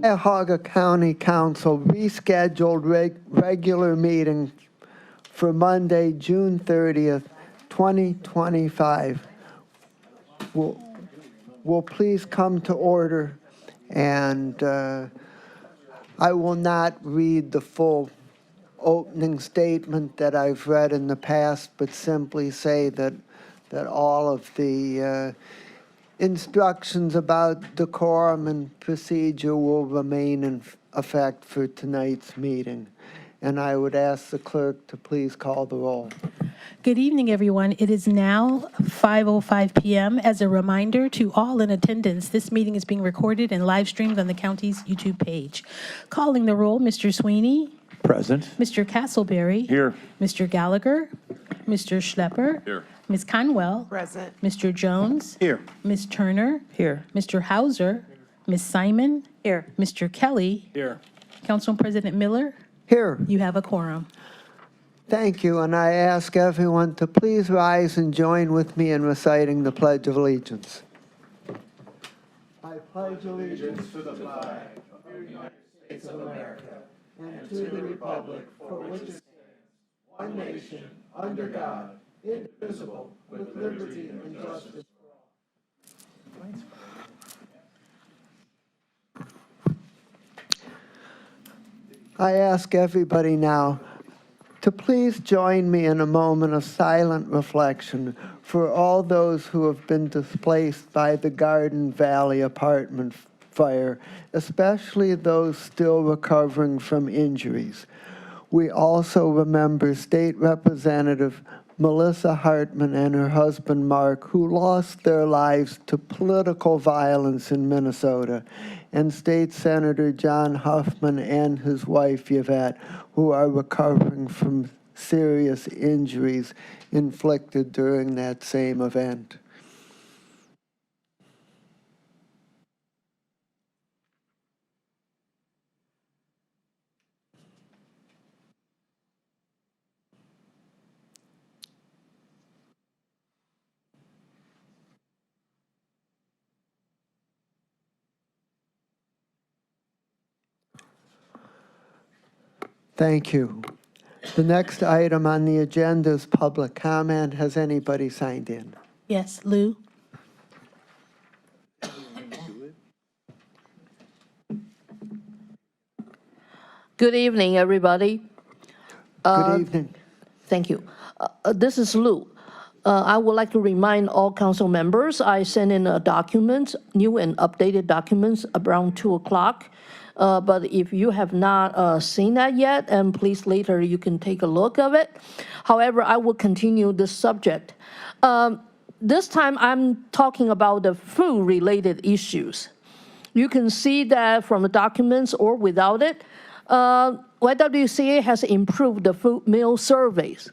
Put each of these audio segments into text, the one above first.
Cuyahoga County Council rescheduled regular meeting for Monday, June 30th, 2025. Will please come to order, and I will not read the full opening statement that I've read in the past, but simply say that all of the instructions about decorum and procedure will remain in effect for tonight's meeting. And I would ask the clerk to please call the roll. Good evening, everyone. It is now 5:05 p.m. As a reminder to all in attendance, this meeting is being recorded and live streamed on the county's YouTube page. Calling the roll, Mr. Sweeney. Present. Mr. Castleberry. Here. Mr. Gallagher. Mr. Schlepper. Here. Ms. Conwell. Present. Mr. Jones. Here. Ms. Turner. Here. Mr. Hauser. Ms. Simon. Here. Mr. Kelly. Here. Council President Miller. Here. You have a quorum. Thank you, and I ask everyone to please rise and join with me in reciting the Pledge of Allegiance. I pledge allegiance to the flag of the United States of America and to the republic for which it stands, one nation, under God, indivisible, with liberty and justice for all. I ask everybody now to please join me in a moment of silent reflection for all those who have been displaced by the Garden Valley apartment fire, especially those still recovering from injuries. We also remember State Representative Melissa Hartman and her husband Mark, who lost their lives to political violence in Minnesota, and State Senator John Huffman and his wife Yvette, who are recovering from serious injuries inflicted during that same event. Thank you. The next item on the agenda is public comment. Has anybody signed in? Yes, Lou. Good evening, everybody. Good evening. Thank you. This is Lou. I would like to remind all council members, I sent in a document, new and updated documents around 2 o'clock. But if you have not seen that yet, and please later you can take a look of it. However, I will continue this subject. This time I'm talking about the food-related issues. You can see that from the documents or without it, YWCA has improved the food meal surveys.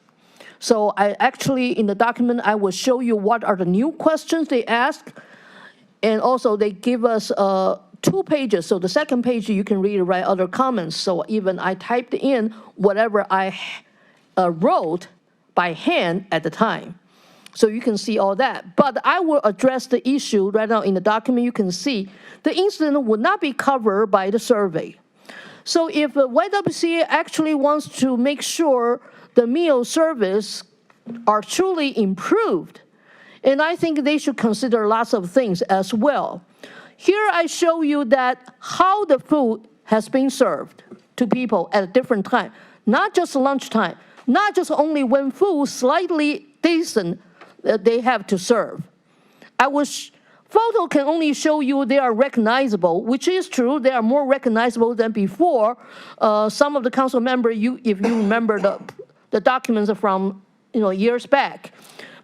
So I actually, in the document, I will show you what are the new questions they ask, and also they give us 2 pages. So the second page, you can read and write other comments. So even I typed in whatever I wrote by hand at the time. So you can see all that. But I will address the issue right now in the document. You can see the incident would not be covered by the survey. So if YWCA actually wants to make sure the meal service are truly improved, and I think they should consider lots of things as well. Here I show you that how the food has been served to people at a different time, not just lunchtime, not just only when food slightly decent they have to serve. Photo can only show you they are recognizable, which is true. They are more recognizable than before. Some of the council members, if you remember the documents from years back.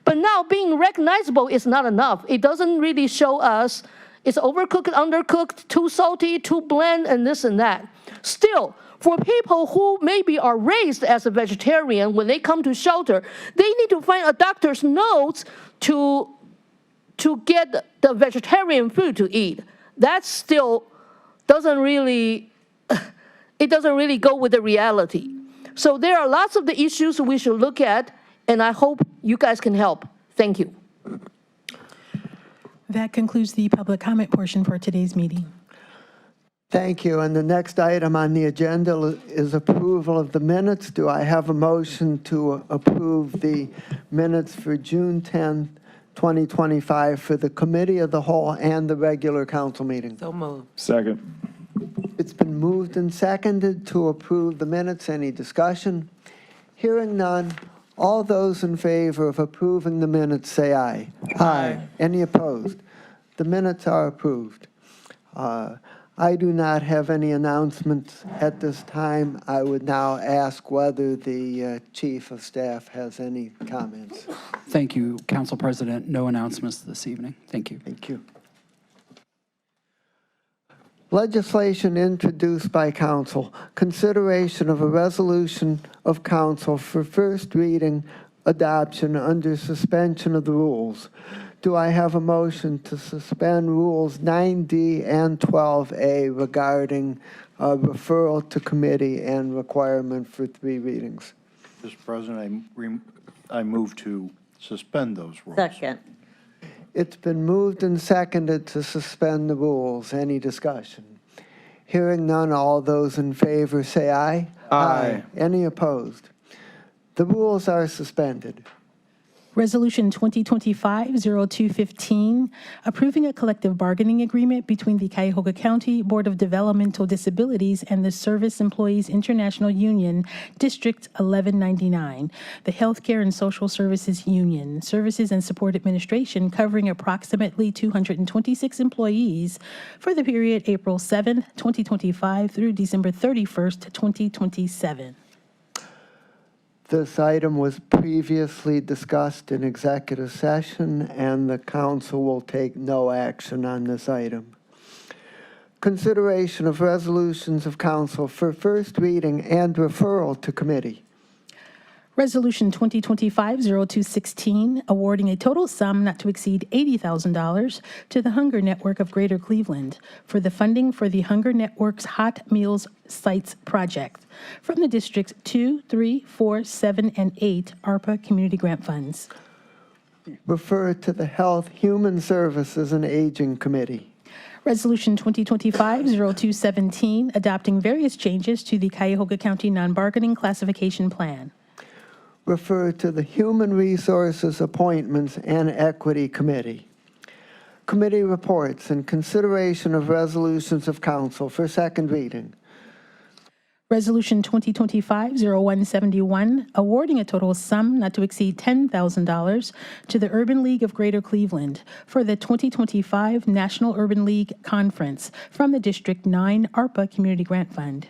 But now being recognizable is not enough. It doesn't really show us it's overcooked, undercooked, too salty, too bland, and this and that. Still, for people who maybe are raised as a vegetarian, when they come to shelter, they need to find a doctor's notes to get the vegetarian food to eat. That still doesn't really go with the reality. So there are lots of the issues we should look at, and I hope you guys can help. Thank you. That concludes the public comment portion for today's meeting. Thank you. And the next item on the agenda is approval of the minutes. Do I have a motion to approve the minutes for June 10th, 2025 for the Committee of the Whole and the regular council meeting? So moved. Second. It's been moved and seconded to approve the minutes. Any discussion? Hearing none. All those in favor of approving the minutes say aye. Aye. Any opposed? The minutes are approved. I do not have any announcements at this time. I would now ask whether the Chief of Staff has any comments. Thank you, Council President. No announcements this evening. Thank you. Thank you. Legislation introduced by council. Consideration of a resolution of council for first reading adoption under suspension of the rules. Do I have a motion to suspend Rules 9D and 12A regarding referral to committee and requirement for 3 readings? Mr. President, I move to suspend those rules. Second. It's been moved and seconded to suspend the rules. Any discussion? Hearing none, all those in favor say aye. Aye. Any opposed? The rules are suspended. Resolution 2025-0215, approving a collective bargaining agreement between the Cuyahoga County Board of Developmental Disabilities and the Service Employees International Union, District 1199, the Healthcare and Social Services Union, Services and Support Administration covering approximately 226 employees for the period April 7, 2025 through December 31st, 2027. This item was previously discussed in executive session, and the council will take no action on this item. Consideration of resolutions of council for first reading and referral to committee. Resolution 2025-0216, awarding a total sum not to exceed $80,000 to the Hunger Network of Greater Cleveland for the funding for the Hunger Network's Hot Meals Sites project from the Districts 2, 3, 4, 7, and 8 ARPA Community Grant Funds. Refer to the Health, Human Services, and Aging Committee. Resolution 2025-0217, adopting various changes to the Cuyahoga County Non-Bargaining Classification Plan. Refer to the Human Resources Appointments and Equity Committee. Committee reports and consideration of resolutions of council for second reading. Resolution 2025-0171, awarding a total sum not to exceed $10,000 to the Urban League of Greater Cleveland for the 2025 National Urban League Conference from the District 9 ARPA Community Grant Fund.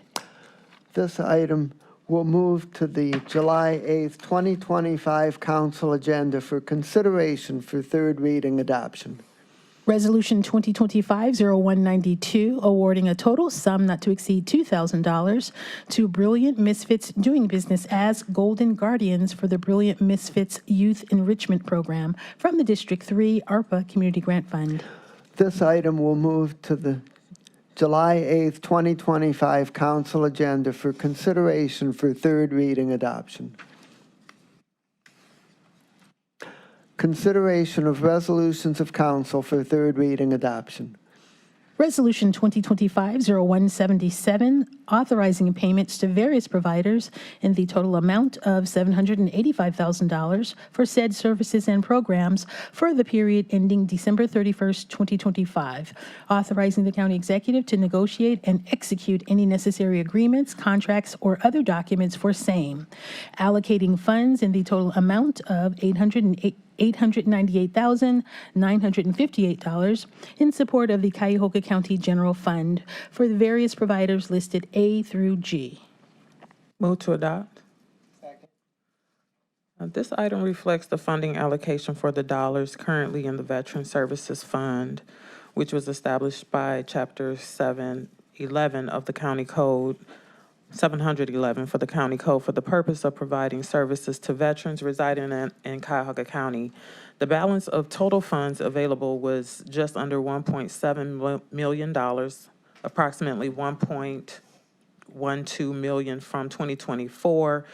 This item will move to the July 8th, 2025 council agenda for consideration for third reading adoption. Resolution 2025-0192, awarding a total sum not to exceed $2,000 to Brilliant Misfits doing business as Golden Guardians for the Brilliant Misfits Youth Enrichment Program from the District 3 ARPA Community Grant Fund. This item will move to the July 8th, 2025 council agenda for consideration for third reading adoption. Consideration of resolutions of council for third reading adoption. Resolution 2025-0177, authorizing payments to various providers in the total amount of $785,000 for said services and programs for the period ending December 31st, 2025, authorizing the county executive to negotiate and execute any necessary agreements, contracts, or other documents for same, allocating funds in the total amount of $898,958 in support of the Cuyahoga County General Fund for the various providers listed A through G. Move to adopt. Second. This item reflects the funding allocation for the dollars currently in the Veteran Services Fund, which was established by Chapter 711 of the County Code, 711 for the County Code for the purpose of providing services to veterans residing in Cuyahoga County. The balance of total funds available was just under $1.7 million, approximately $1.12 million from 2024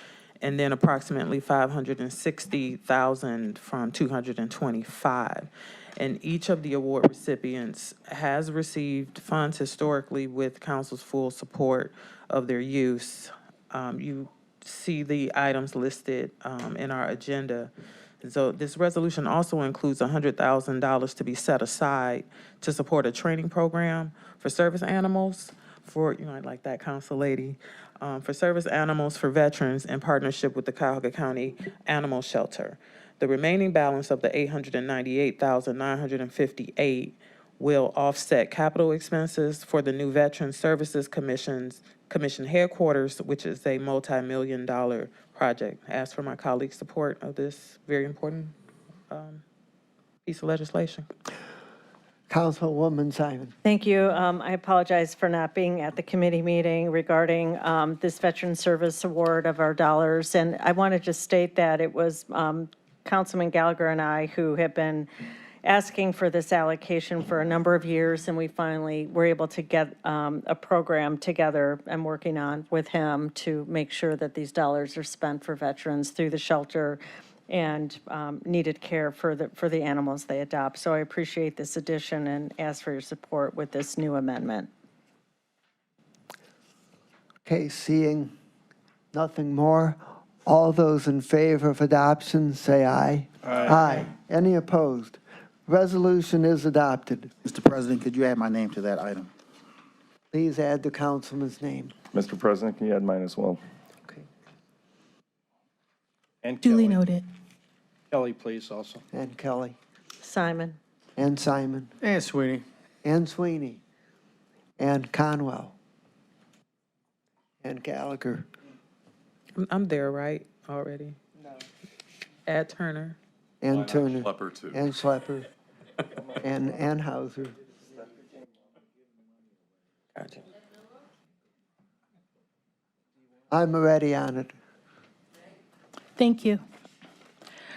and then approximately $560,000 from 225. And each of the award recipients has received funds historically with council's full support of their use. You see the items listed in our agenda. So this resolution also includes $100,000 to be set aside to support a training program for service animals for, I like that, Council Lady, for service animals for veterans in partnership with the Cuyahoga County Animal Shelter. The remaining balance of the $898,958 will offset capital expenses for the new Veteran Services Commission headquarters, which is a multi-million-dollar project. I ask for my colleagues' support of this very important piece of legislation. Councilwoman Simon. Thank you. I apologize for not being at the committee meeting regarding this Veteran Service Award of our dollars. And I want to just state that it was Councilman Gallagher and I who have been asking for this allocation for a number of years, and we finally were able to get a program together I'm working on with him to make sure that these dollars are spent for veterans through the shelter and needed care for the animals they adopt. So I appreciate this addition and ask for your support with this new amendment. Okay, seeing nothing more, all those in favor of adoption, say aye. Aye. Any opposed? Resolution is adopted. Mr. President, could you add my name to that item? Please add the councilman's name. Mr. President, can you add mine as well? Okay. And Duly Kelly. noted. Kelly, please, also. And Kelly. Simon. And Simon. And Sweeney. And Sweeney. And Conwell. And Gallagher. I'm there, right, already? No. Add Turner. And Turner. Schlepper, too. And Schlepper. And Hauser. Gotcha. I'm already on it. Thank you.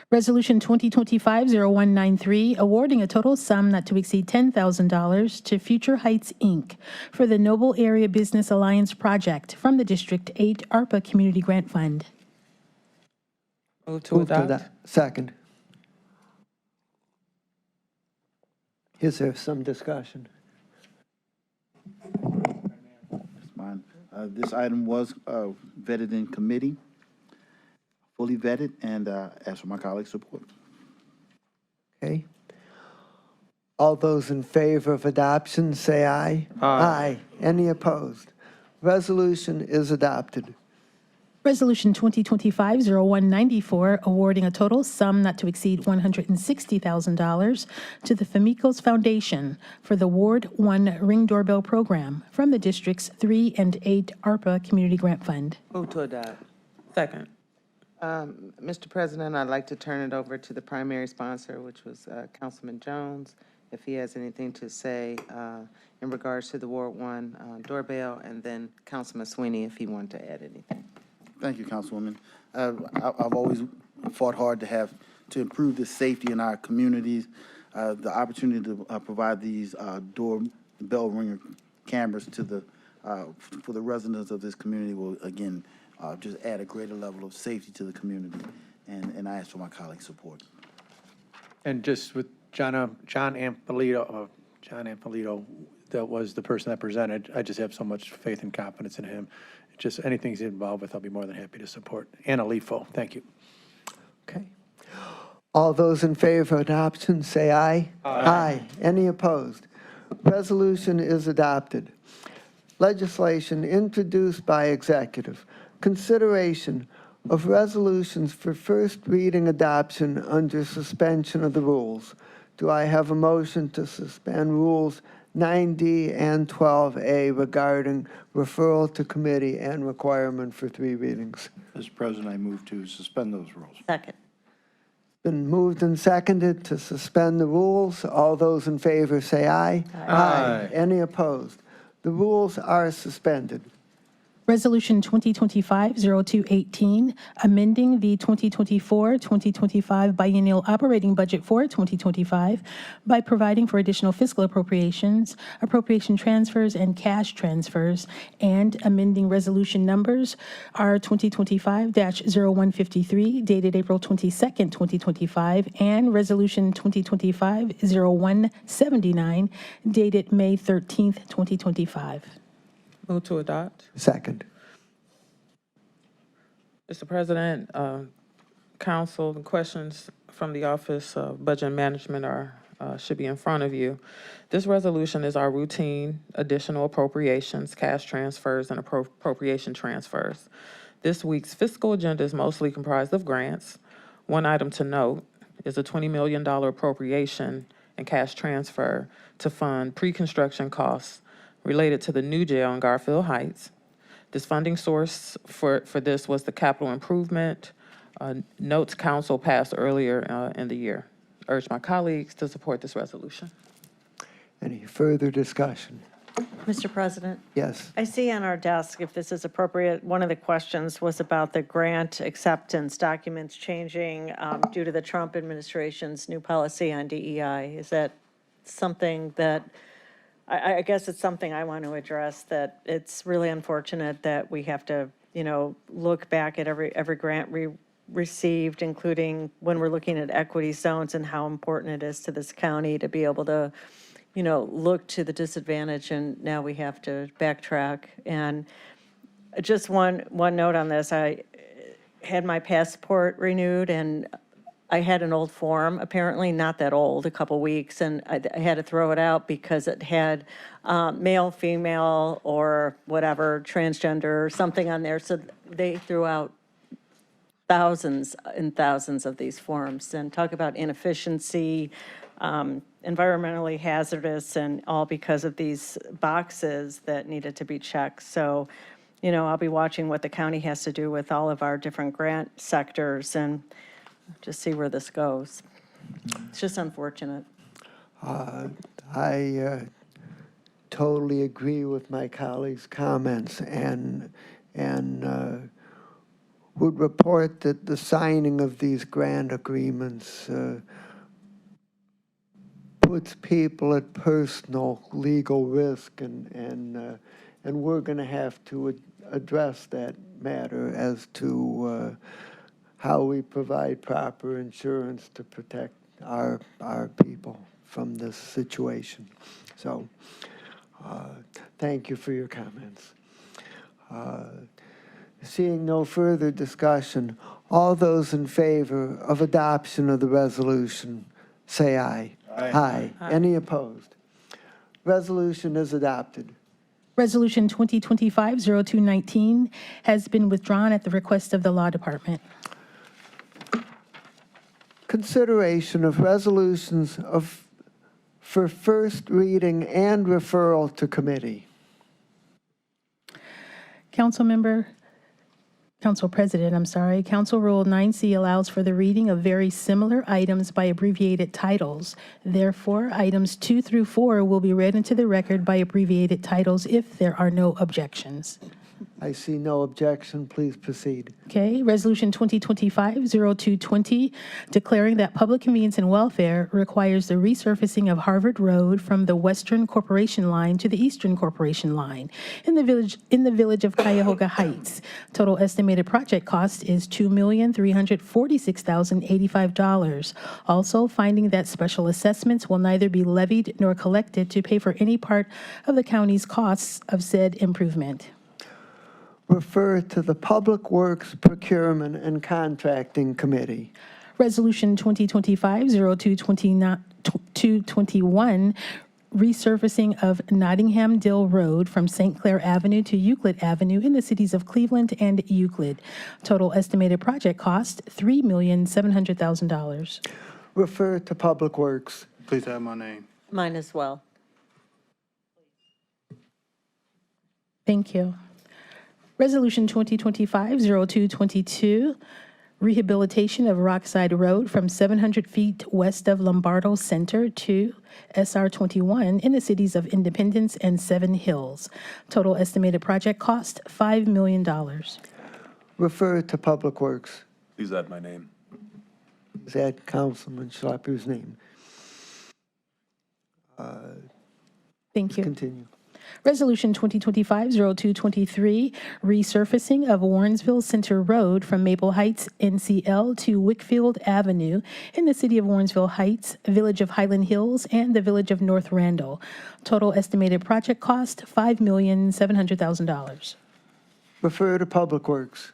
Resolution 2025-0193, awarding a total sum not to exceed $10,000 to Future Heights, Inc. for the Noble Area Business Alliance Project from the District 8 ARPA Community Grant Fund. Move to Move to adopt. that. Second. Is there some discussion? That's fine. This item was vetted in committee, fully vetted, and ask for my colleagues' support. Okay. All those in favor of adoption, say aye. Aye. Any opposed? Resolution is adopted. Resolution 2025-0194, awarding a total sum not to exceed $160,000 to the Famicos Foundation for the Ward 1 Ring Doorbell Program from the Districts 3 and 8 ARPA Community Grant Fund. Move to adopt. Second. Mr. President, I'd like to turn it over to the primary sponsor, which was Councilman Jones, if he has anything to say in regards to the Ward 1 doorbell, and then Councilman Sweeney, if he wanted to add anything. Thank you, Councilwoman. I've always fought hard to improve the safety in our communities. The opportunity to provide these doorbell ringer cameras to for the residents of this community will, again, just add a greater level of safety to the community. And I ask for my colleagues' support. And just with John Ampolito, that was the person that presented. I just have so much faith and confidence in him. Just anything he's involved with, I'll be more than happy to support. Anna Lefo, thank you. Okay. All those in favor of adoption, say aye. Aye. Any opposed? Resolution is adopted. Legislation introduced by executive. Consideration of resolutions for first reading adoption under suspension of the rules. Do I have a motion to suspend rules 9D and 12A regarding referral to committee and requirement for 3 readings? Mr. President, I move to suspend those rules. Second. Been moved and seconded to suspend the rules. All those in favor say aye. Aye. Any opposed? The rules are suspended. Resolution 2025-0218, amending the 2024-2025 biennial operating budget for 2025 by providing for additional fiscal appropriations, appropriation transfers, and cash transfers, and amending resolution numbers R 2025-0153, dated April 22nd, 2025, and Resolution 2025-0179, dated May 13th, 2025. Move to adopt. Second. Mr. President, council, the questions from the Office of Budget and Management should be in front of you. This resolution is our routine additional appropriations, cash transfers, and appropriation transfers. This week's fiscal agenda is mostly comprised of grants. One item to note is a $20 million appropriation and cash transfer to fund pre-construction costs related to the new jail in Garfield Heights. This funding source for this was the capital improvement notes council passed earlier in the year. Urge my colleagues to support this resolution. Any further discussion? Mr. President? Yes. I see on our desk, if this is appropriate, one of the questions was about the grant acceptance documents changing due to the Trump administration's new policy on DEI. Is that something that, I guess it's something I want to address, that it's really unfortunate that we have to, look back at every grant we received, including when we're looking at equity zones and how important it is to this county to be able to, look to the disadvantage, and now we have to backtrack. And just one note on this, I had my passport renewed, and I had an old form, apparently not that old, a couple weeks, and I had to throw it out because it had male, female, or whatever, transgender, something on there. So they threw out thousands and thousands of these forms, and talk about inefficiency, environmentally hazardous, and all because of these boxes that needed to be checked. So, I'll be watching what the county has to do with all of our different grant sectors and just see where this goes. It's just unfortunate. I totally agree with my colleagues' comments and would report that the signing of these grant agreements puts people at personal legal risk, and we're going to have to address that matter as to how we provide proper insurance to protect our people from this situation. So, thank you for your comments. Seeing no further discussion, all those in favor of adoption of the resolution, say aye. Aye. Any opposed? Resolution is adopted. Resolution 2025-0219 has been withdrawn at the request of the Law Department. Consideration of resolutions for first reading and referral to committee. Council Rule 9C allows for the reading of very similar items by abbreviated titles. Therefore, items 2 through 4 will be read into the record by abbreviated titles if there are no objections. I see no objection. Please proceed. Okay, Resolution 2025-0220, declaring that public convenience and welfare requires the resurfacing of Harvard Road from the Western Corporation Line to the Eastern Corporation Line in the village of Cuyahoga Heights. Total estimated project cost is $2,346,085. Also, finding that special assessments will neither be levied nor collected to pay for any part of the county's costs of said improvement. Refer to the Public Works, Procurement, and Contracting Committee. Resolution 2025-0221, resurfacing of Nottingham Dill Road from St. Clair Avenue to Euclid Avenue in the cities of Cleveland and Euclid. Total estimated project cost, $3,700,000. Refer to Public Works. Please have my name. Mine as well. Thank you. Resolution 2025-0222, rehabilitation of Rockside Road from 700 feet west of Lombardo Center to SR 21 in the cities of Independence and Seven Hills. Total estimated project cost, $5 million. Refer to Public Works. Please add my name. Is that Councilman Schlepper's name? Thank you. Continue. Resolution 2025-0223, resurfacing of Warrensville Center Road from Maple Heights, NCL, to Wickfield Avenue in the city of Warrensville Heights, Village of Highland Hills, and the Village of North Randall. Total estimated project cost, $5,700,000. Refer to Public Works.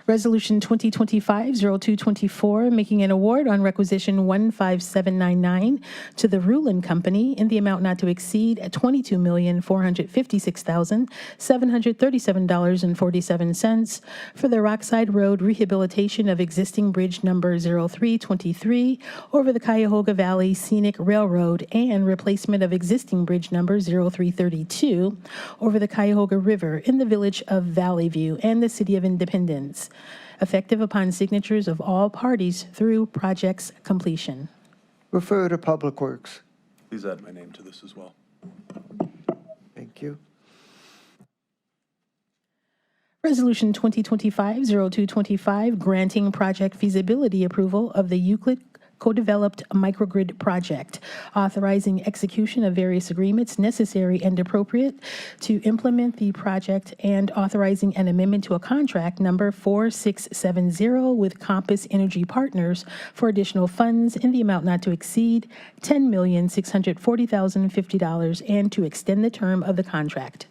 Resolution 2025-0224, making an award on requisition 15799 to the Rulin Company in the amount not to exceed $22,456,737.47 for the Rockside Road rehabilitation of existing bridge number 0323 over the Cuyahoga Valley Scenic Railroad and replacement of existing bridge number 0332 over the Cuyahoga River in the village of Valley View and the city of Independence, effective upon signatures of all parties through project's completion. Refer to Public Works. Please add my name to this as well. Thank you. Resolution 2025-0225, granting project feasibility approval of the Euclid co-developed microgrid project, authorizing execution of various agreements necessary and appropriate to implement the project, and authorizing an amendment to a contract number 4670 with Compass Energy Partners for additional funds in the amount not to exceed $10,640,050 and to extend the term of the contract.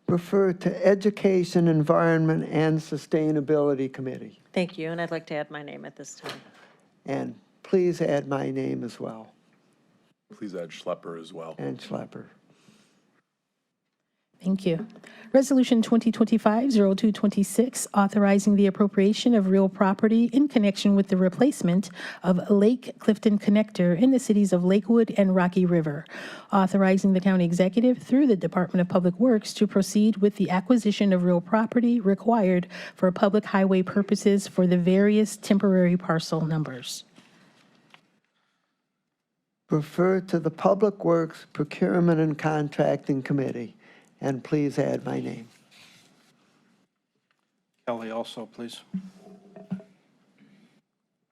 Refer to Education, Environment, and Sustainability Committee. Thank you, and I'd like to add my name at this time. And please add my name as well, Please add Schlepper as well. and Schlepper. Thank you. Resolution 2025-0226, authorizing the appropriation of real property in connection with the replacement of Lake Clifton Connector in the cities of Lakewood and Rocky River, authorizing the county executive through the Department of Public Works to proceed with the acquisition of real property required for public highway purposes for the various temporary parcel numbers. Refer to the Public Works Procurement and Contracting Committee, and please add my name. Kelly also, please.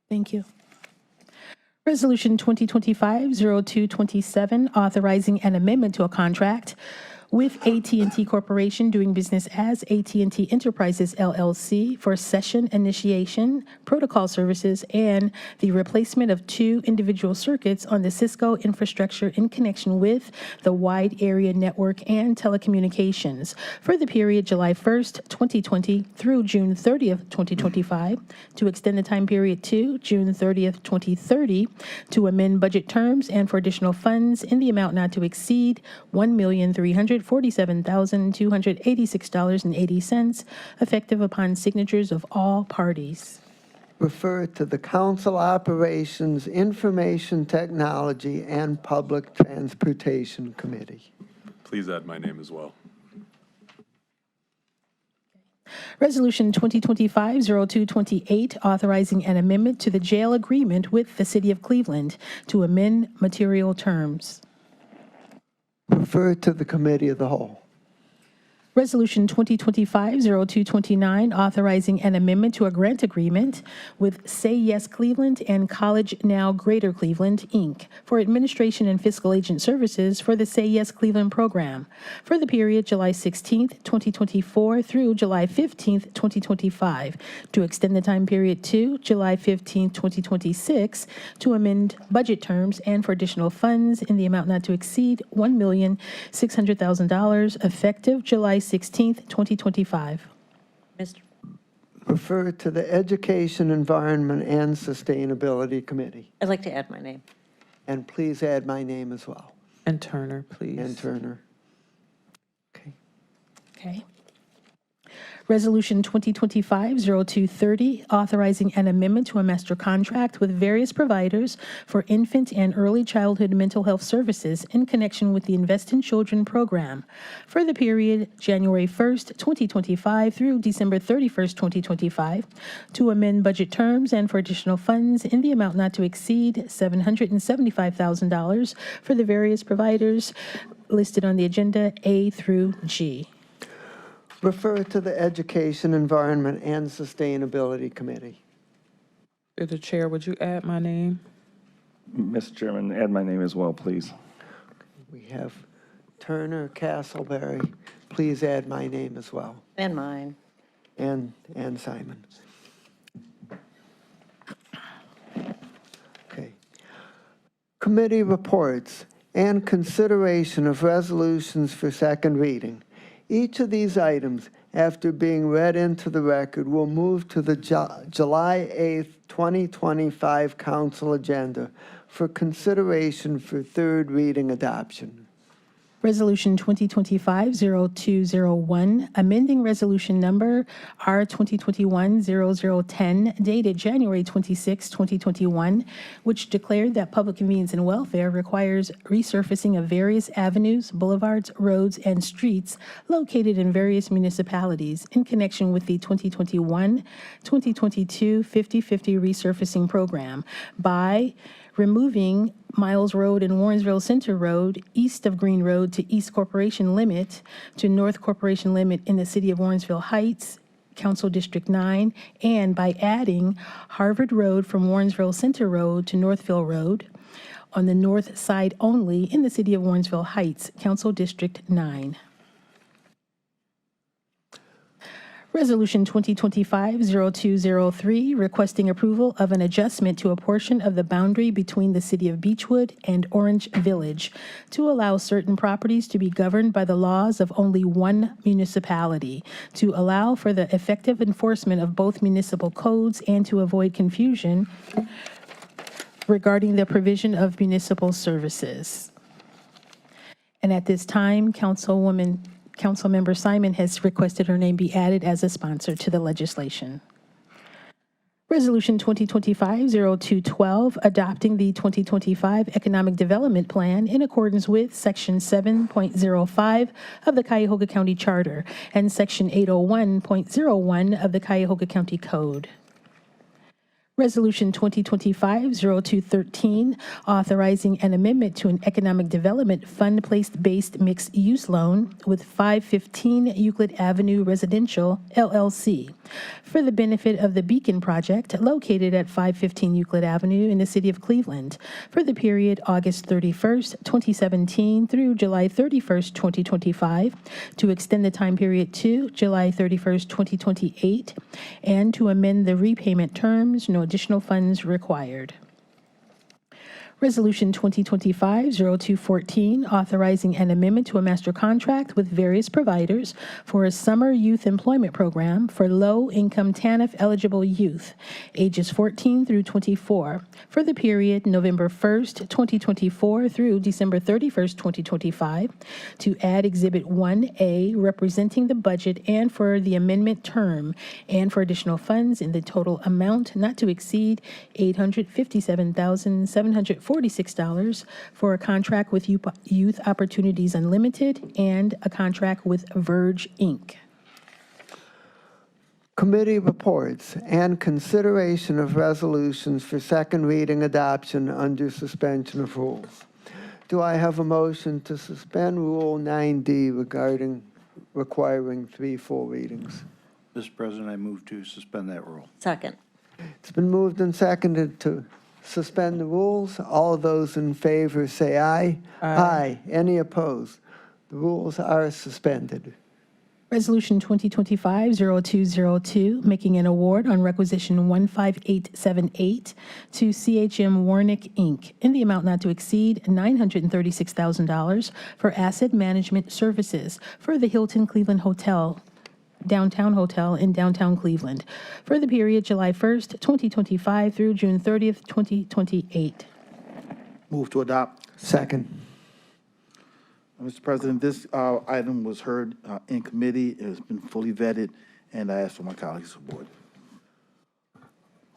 Thank you. Resolution 2025-0227, authorizing an amendment to a contract with AT&T Corporation doing business as AT&T Enterprises LLC for session initiation, protocol services, and the replacement of 2 individual circuits on the Cisco infrastructure in connection with the wide area network and telecommunications for the period July 1st, 2020 through June 30th, 2025, to extend the time period to June 30th, 2030, to amend budget terms and for additional funds in the amount not to exceed $1,347,286.80, effective upon signatures of all parties. Refer to the Council Operations, Information Technology, and Public Transportation Committee. Please add my name as well. Resolution 2025-0228, authorizing an amendment to the jail agreement with the City of Cleveland to amend material terms. Refer to the Committee of the Whole. Resolution 2025-0229, authorizing an amendment to a grant agreement with Say Yes Cleveland and College Now Greater Cleveland, Inc. for administration and fiscal agent services for the Say Yes Cleveland program for the period July 16th, 2024 through July 15th, 2025, to extend the time period to July 15th, 2026, to amend budget terms and for additional funds in the amount not to exceed $1,600,000, effective July 16th, 2025. Mr. Refer to the Education, Environment, and Sustainability Committee. I'd like to add my name. And please add my name as well, And Turner, please. and Turner. Okay. Okay. Resolution 2025-0230, authorizing an amendment to a master contract with various providers for infant and early childhood mental health services in connection with the Invest in Children program for the period January 1st, 2025 through December 31st, 2025, to amend budget terms and for additional funds in the amount not to exceed $775,000 for the various providers listed on the agenda A through G. Refer to the Education, Environment, and Sustainability Committee. Through the chair, would you add my name? Mr. Chairman, add my name as well, please. We have Turner, Castleberry. Please add my name as well, And mine. and Simon. Okay. Committee reports and consideration of resolutions for second reading. Each of these items, after being read into the record, will move to the July 8th, 2025 council agenda for consideration for third reading adoption. Resolution 2025-0201, amending resolution number R 2021-0010, dated January 26, 2021, which declared that public convenience and welfare requires resurfacing of various avenues, boulevards, roads, and streets located in various municipalities in connection with the 2021-2022 50/50 resurfacing program by removing Miles Road and Warrensville Center Road east of Green Road to East Corporation Limit to North Corporation Limit in the city of Warrensville Heights, Council District 9, and by adding Harvard Road from Warrensville Center Road to Northville Road on the north side only in the city of Warrensville Heights, Council District 9. Resolution 2025-0203, requesting approval of an adjustment to a portion of the boundary between the city of Beechwood and Orange Village to allow certain properties to be governed by the laws of only one municipality, to allow for the effective enforcement of both municipal codes and to avoid confusion regarding the provision of municipal services. And at this time, Councilmember Simon has requested her name be added as a sponsor to the legislation. Resolution 2025-0212, adopting the 2025 Economic Development Plan in accordance with Section 7.05 of the Cuyahoga County Charter and Section 801.01 of the Cuyahoga County Code. Resolution 2025-0213, authorizing an amendment to an economic development fund-based mixed-use loan with 515 Euclid Avenue Residential, LLC, for the benefit of the Beacon Project located at 515 Euclid Avenue in the city of Cleveland for the period August 31st, 2017 through July 31st, 2025, to extend the time period to July 31st, 2028, and to amend the repayment terms. No additional funds required. Resolution 2025-0214, authorizing an amendment to a master contract with various providers for a summer youth employment program for low-income TANF-eligible youth, ages 14 through 24, for the period November 1st, 2024 through December 31st, 2025, to add Exhibit 1A representing the budget and for the amendment term, and for additional funds in the total amount not to exceed $857,746 for a contract with Youth Opportunities Unlimited and a contract with Verge, Inc. Committee reports and consideration of resolutions for second reading adoption under suspension of rules. Do I have a motion to suspend Rule 9D requiring 3 full readings? Mr. President, I move to suspend that rule. Second. It's been moved and seconded to suspend the rules. All those in favor say aye. Aye. Any opposed? The rules are suspended. Resolution 2025-0202, making an award on requisition 15878 to CHM Warnick, Inc., in the amount not to exceed $936,000 for asset management services for the Hilton Cleveland Downtown Hotel in downtown Cleveland for the period July 1st, 2025 through June 30th, 2028. Move to adopt. Second. Mr. President, this item was heard in committee. It has been fully vetted and I ask for my colleagues' support.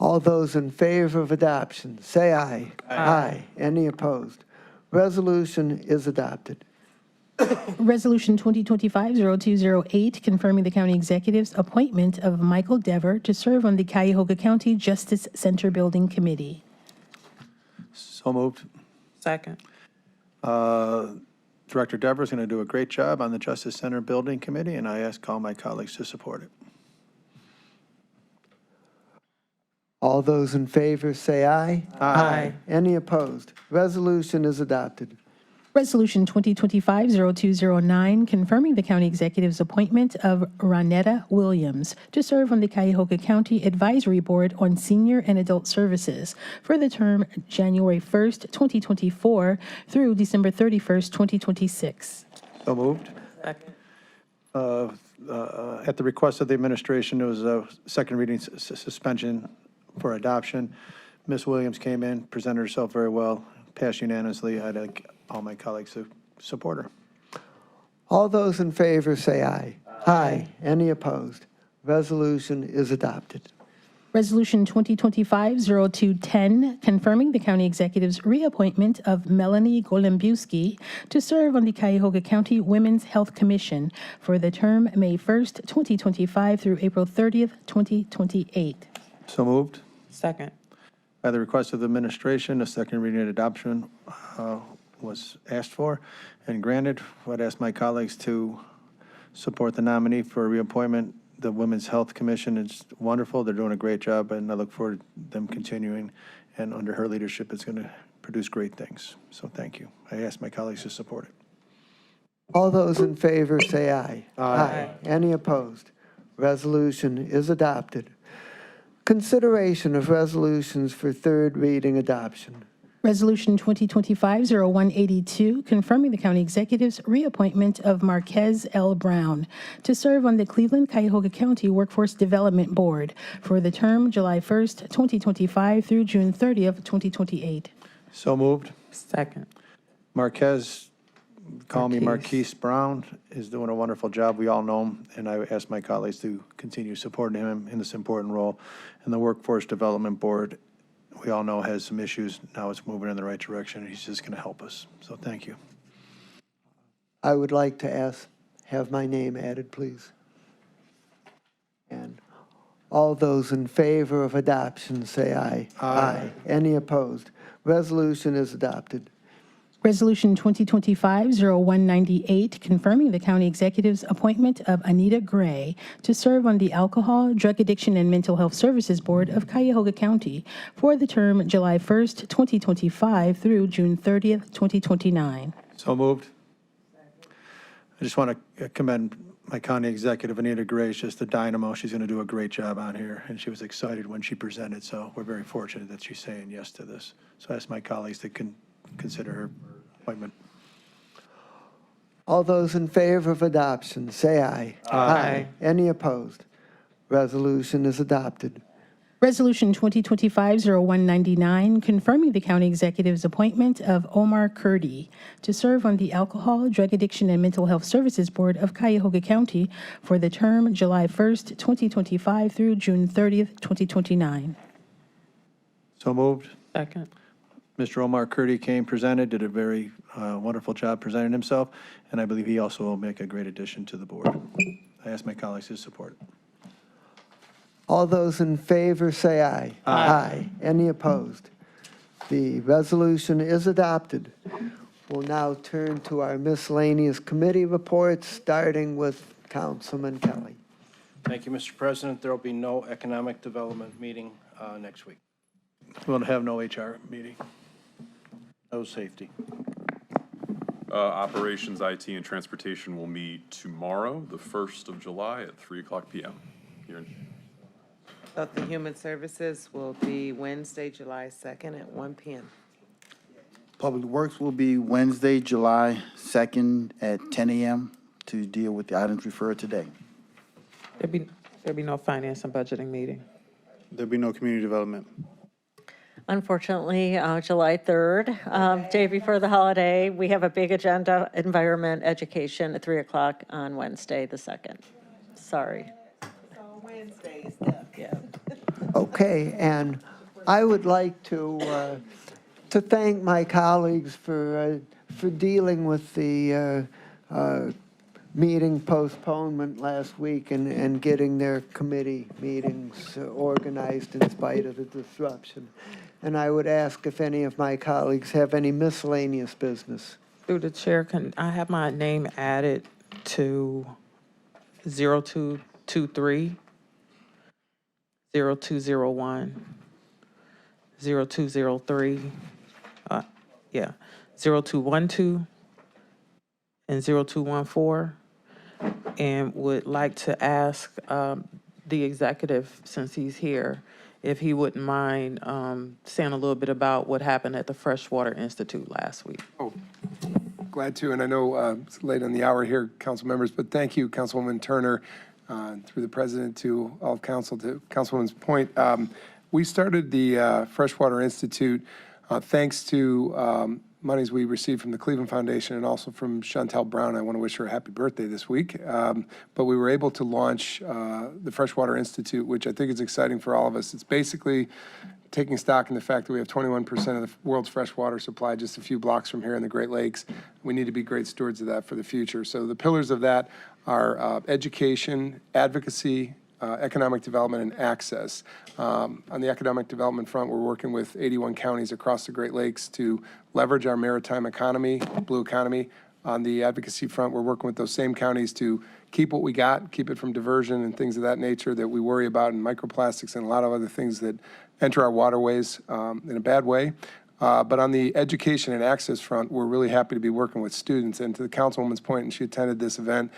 All those in favor of adoption, say aye. Aye. Any opposed? Resolution is adopted. Resolution 2025-0208, confirming the county executive's appointment of Michael Dever to serve on the Cuyahoga County Justice Center Building Committee. So moved. Second. Director Dever is going to do a great job on the Justice Center Building Committee, and I ask all my colleagues to support it. All those in favor, say aye. Aye. Any opposed? Resolution is adopted. Resolution 2025-0209, confirming the county executive's appointment of Ronetta Williams to serve on the Cuyahoga County Advisory Board on Senior and Adult Services for the term January 1st, 2024 through December 31st, 2026. So moved. Second. At the request of the administration, there was a second reading suspension for adoption. Ms. Williams came in, presented herself very well, passed unanimously. I'd like all my colleagues to support her. All those in favor, say aye. Aye. Any opposed? Resolution is adopted. Resolution 2025-0210, confirming the county executive's reappointment of Melanie Golombiewski to serve on the Cuyahoga County Women's Health Commission for the term May 1st, 2025 through April 30th, 2028. So moved. Second. By the request of the administration, a second reading and adoption was asked for and granted. I'd ask my colleagues to support the nominee for reappointment. The Women's Health Commission is wonderful. They're doing a great job, and I look forward to them continuing. And under her leadership, it's going to produce great things. So thank you. I ask my colleagues to support it. All those in favor, say aye. Aye. Any opposed? Resolution is adopted. Consideration of resolutions for third reading adoption. Resolution 2025-0182, confirming the county executive's reappointment of Marquez L. Brown to serve on the Cleveland-Cuyahoga County Workforce Development Board for the term July 1st, 2025 through June 30th, 2028. So moved. Second. Marquez, call me Marquise. Marquise Brown, is doing a wonderful job. We all know him, and I ask my colleagues to continue supporting him in this important role. And the Workforce Development Board, we all know, has some issues. Now it's moving in the right direction. He's just going to help us. So thank you. I would like to have my name added, please. And all those in favor of adoption, say aye. Aye. Any opposed? Resolution is adopted. Resolution 2025-0198, confirming the county executive's appointment of Anita Gray to serve on the Alcohol, Drug Addiction, and Mental Health Services Board of Cuyahoga County for the term July 1st, 2025 through June 30th, 2029. So moved. I just want to commend my county executive, Anita Gray. She's just a dynamo. She's going to do a great job on here, and she was excited when she presented, so we're very fortunate that she's saying yes to this. So I ask my colleagues to consider her appointment. All those in favor of adoption, say aye. Aye. Any opposed? Resolution is adopted. Resolution 2025-0199, confirming the county executive's appointment of Omar Kurdi to serve on the Alcohol, Drug Addiction, and Mental Health Services Board of Cuyahoga County for the term July 1st, 2025 through June 30th, 2029. So moved. Second. Mr. Omar Kurdi came, presented, did a very wonderful job presenting himself, and I believe he also will make a great addition to the board. I ask my colleagues to support it. All those in favor, say aye. Aye. Any opposed? The resolution is adopted. We'll now turn to our miscellaneous committee reports, starting with Councilman Kelly. Thank you, Mr. President. There will be no economic development meeting next week. We'll have no HR meeting. No safety. Operations, IT, and Transportation will meet tomorrow, the 1st of July at 3:00 p.m. here in Health and Human Services will be Wednesday, July 2nd at 1 p.m. Public Works will be Wednesday, July 2nd at 10 a.m. to deal with the items referred today. There'll be no finance and budgeting meeting. There'll be no community development. Unfortunately, July 3rd, day before the holiday, we have a big agenda, environment, education at 3 o'clock on Wednesday, the 2nd. Sorry. Okay, and I would like to thank my colleagues for dealing with the meeting postponement last week and getting their committee meetings organized in spite of the disruption. And I would ask if any of my colleagues have any miscellaneous business. Through the chair, can I have my name added to 0223, 0201, 0203, 0212, and 0214? And would like to ask the executive, since he's here, if he wouldn't mind saying a little bit about what happened at the Freshwater Institute last week. Glad to, and I know it's late in the hour here, council members, but thank you, Councilwoman Turner, through the president to all of council. To Councilwoman's point, we started the Freshwater Institute thanks to monies we received from the Cleveland Foundation and also from Chantel Brown. I want to wish her a happy birthday this week. But we were able to launch the Freshwater Institute, which I think is exciting for all of us. It's basically taking stock in the fact that we have 21% of the world's freshwater supply just a few blocks from here in the Great Lakes. We need to be great stewards of that for the future. So the pillars of that are education, advocacy, economic development, and access. On the economic development front, we're working with 81 counties across the Great Lakes to leverage our maritime economy, blue economy. On the advocacy front, we're working with those same counties to keep what we got, keep it from diversion and things of that nature that we worry about, and microplastics and a lot of other things that enter our waterways in a bad way. But on the education and access front, we're really happy to be working with students. And to the councilwoman's point, and she attended this event,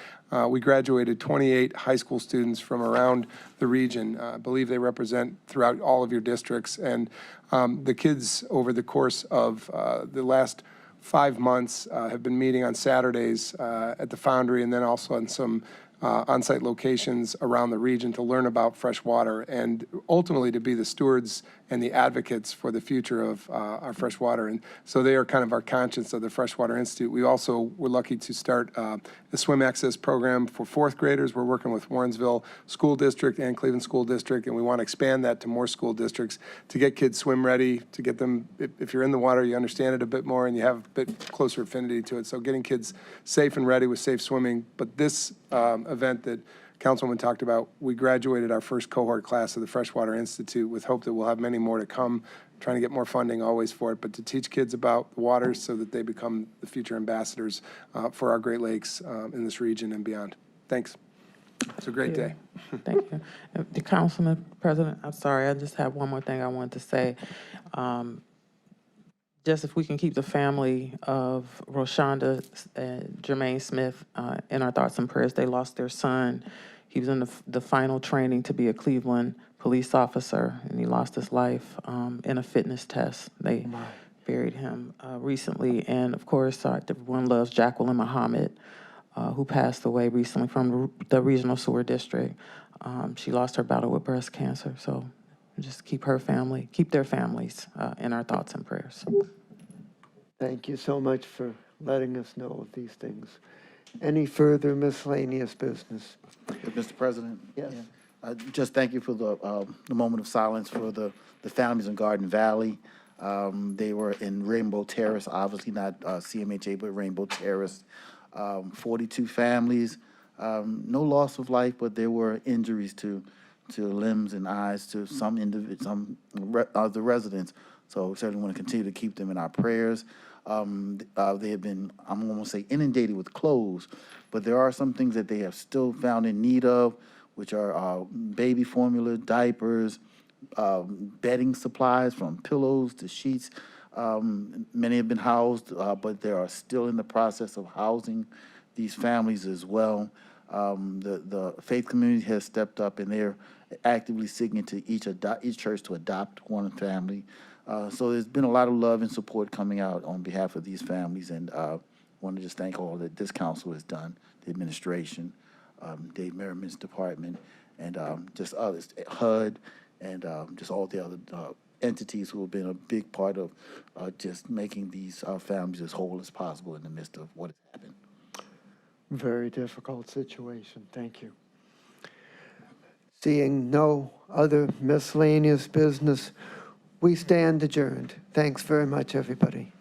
we graduated 28 high school students from around the region. I believe they represent throughout all of your districts. And the kids over the course of the last 5 months have been meeting on Saturdays at the Foundry and then also on some on-site locations around the region to learn about fresh water and ultimately to be the stewards and the advocates for the future of our fresh water. And so they are kind of our conscience of the Freshwater Institute. We also were lucky to start a swim access program for fourth graders. We're working with Warrensville School District and Cleveland School District, and we want to expand that to more school districts to get kids swim ready, to get them, if you're in the water, you understand it a bit more and you have a bit closer affinity to it. So getting kids safe and ready with safe swimming. But this event that Councilwoman talked about, we graduated our first cohort class of the Freshwater Institute with hope that we'll have many more to come, trying to get more funding always for it, but to teach kids about the water so that they become the future ambassadors for our Great Lakes in this region and beyond. Thanks. It's a great day. Thank you. The Councilman President, I'm sorry, I just have one more thing I wanted to say. Just if we can keep the family of Roshonda and Jermaine Smith in our thoughts and prayers. They lost their son. He was in the final training to be a Cleveland police officer, and he lost his life in a fitness test. They buried him recently. And, of course, everyone loves Jacqueline Muhammad, who passed away recently from the Regional Sewer District. She lost her battle with breast cancer, so just keep their families in our thoughts and prayers. Thank you so much for letting us know of these things. Any further miscellaneous business? Mr. President? Yes. Just thank you for the moment of silence for the families in Garden Valley. They were in Rainbow Terrace, obviously not CMHA, but Rainbow Terrace. 42 families, no loss of life, but there were injuries to limbs and eyes to some of the residents. So we certainly want to continue to keep them in our prayers. They have been, I'm going to say, inundated with clothes, but there are some things that they have still found in need of, which are baby formula, diapers, bedding supplies from pillows to sheets. Many have been housed, but they are still in the process of housing these families as well. The faith community has stepped up, and they're actively seeking to each church to adopt one family. So there's been a lot of love and support coming out on behalf of these families, and I want to just thank all that this council has done, the administration, Dave Merriman's department, and just others, HUD, and just all the other entities who have been a big part of just making these families as whole as possible in the midst of what has happened. Very difficult situation. Thank you. Seeing no other miscellaneous business, we stand adjourned. Thanks very much, everybody.